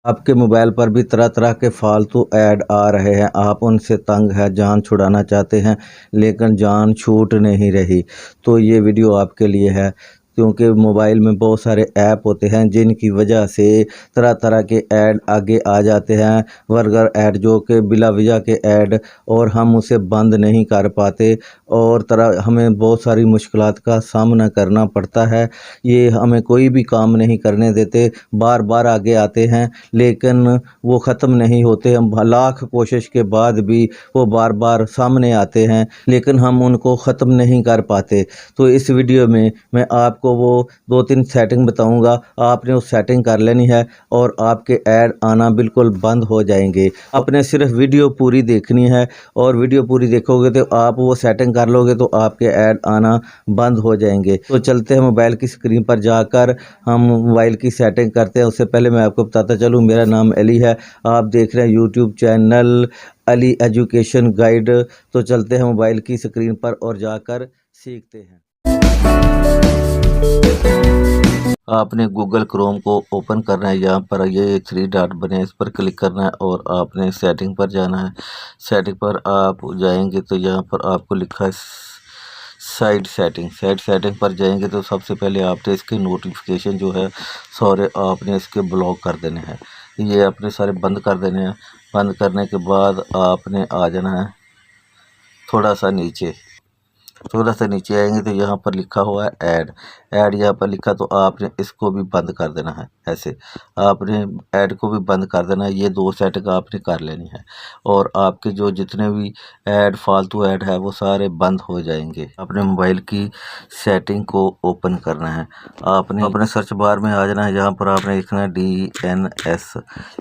आपके मोबाइल पर भी तरह तरह के फालतू ऐड आ रहे हैं। आप उनसे तंग है, जान छुड़ाना चाहते हैं लेकिन जान छूट नहीं रही, तो ये वीडियो आपके लिए है। क्योंकि मोबाइल में बहुत सारे ऐप होते हैं जिनकी वजह से तरह तरह के ऐड आगे आ जाते हैं। बर्गर ऐड जो कि बिला वजह के ऐड, और हम उसे बंद नहीं कर पाते और तरह हमें बहुत सारी मुश्किलात का सामना करना पड़ता है। ये हमें कोई भी काम नहीं करने देते, बार बार आगे आते हैं लेकिन वो ख़त्म नहीं होते। हम लाख कोशिश के बाद भी वो बार बार सामने आते हैं लेकिन हम उनको ख़त्म नहीं कर पाते। तो इस वीडियो में मैं आपको वो 2-3 सेटिंग बताऊंगा, आपने वो सेटिंग कर लेनी है और आपके ऐड आना बिल्कुल बंद हो जाएंगे। आपने सिर्फ वीडियो पूरी देखनी है और वीडियो पूरी देखोगे तो आप वो सेटिंग कर लोगे तो आपके ऐड आना बंद हो जाएंगे। तो चलते हैं मोबाइल की स्क्रीन पर जाकर हम मोबाइल की सेटिंग करते हैं। उससे पहले मैं आपको बताता चलूँ, मेरा नाम अली है, आप देख रहे हैं YouTube channel Ali education guide. तो चलते हैं मोबाइल की स्क्रीन पर और जाकर सीखते हैं। आपने गूगल क्रोम को ओपन करना है। यहाँ पर ये 3 डॉट बने हैं, इस पर क्लिक करना है और आपने सेटिंग पर जाना है। सेटिंग पर आप जाएंगे तो यहाँ पर आपको लिखा है साइड सेटिंग पर जाएंगे तो सबसे पहले आपने इसके नोटिफिकेशन जो है सारे आपने इसके ब्लॉक कर देने हैं। ये अपने सारे बंद कर देने हैं। बंद करने के बाद आपने आ जाना है थोड़ा सा नीचे आएंगे तो यहाँ पर लिखा हुआ है ऐड यहाँ पर लिखा, तो आपने इसको भी बंद कर देना है। ऐसे आपने ऐड को भी बंद कर देना है। ये 2 सेटिंग आपने कर लेनी है और आपके जो जितने भी ऐड फालतू ऐड है वो सारे बंद हो जाएंगे। अपने मोबाइल की सेटिंग को ओपन करना है। आपने अपने सर्च बार में आ जाना है। यहाँ पर आपने लिखना है DNS,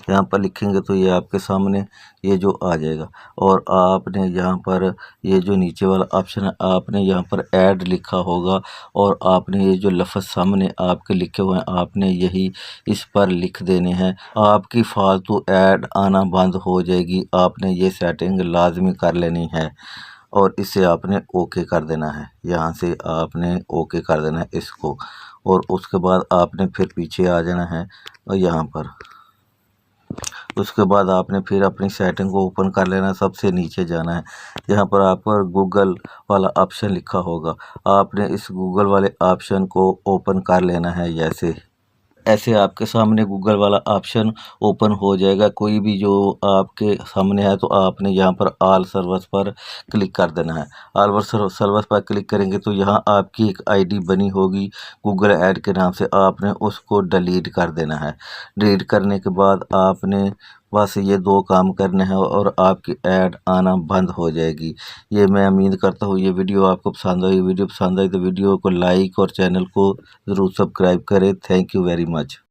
यहाँ पर लिखेंगे तो ये आपके सामने ये जो आ जाएगा और आपने यहाँ पर ये जो नीचे वाला ऑप्शन है आपने यहाँ पर ऐड लिखा होगा और आपने ये जो लफ्ज़ सामने आपके लिखे हुए हैं आपने यही इस पर लिख देने हैं। आपकी फालतू ऐड आना बंद हो जाएगी। आपने ये सेटिंग लाजमी कर लेनी है और इसे आपने ओके कर देना है। यहाँ से आपने ओके कर देना है इसको और उसके बाद आपने फिर पीछे आ जाना है और यहाँ पर उसके बाद आपने फिर अपनी सेटिंग को ओपन कर लेना। सबसे नीचे जाना है, यहाँ पर आपको गूगल वाला ऑप्शन लिखा होगा, आपने इस गूगल वाले ऑप्शन को ओपन कर लेना है। ऐसे आपके सामने गूगल वाला ऑप्शन ओपन हो जाएगा। कोई भी जो आपके सामने है तो आपने यहाँ पर ऑल सर्विस पर क्लिक कर देना है। ऑल सर्विस पर क्लिक करेंगे तो यहाँ आपकी एक आईडी बनी होगी गूगल ऐड के नाम से, आपने उसको डिलीट कर देना है। डिलीट करने के बाद आपने बस ये 2 काम करने हैं और आपकी ऐड आना बंद हो जाएगी। ये मैं उम्मीद करता हूँ ये वीडियो आपको पसंद आई। वीडियो पसंद आई तो वीडियो को लाइक और चैनल को ज़रूर सब्सक्राइब करें। Thank you very much.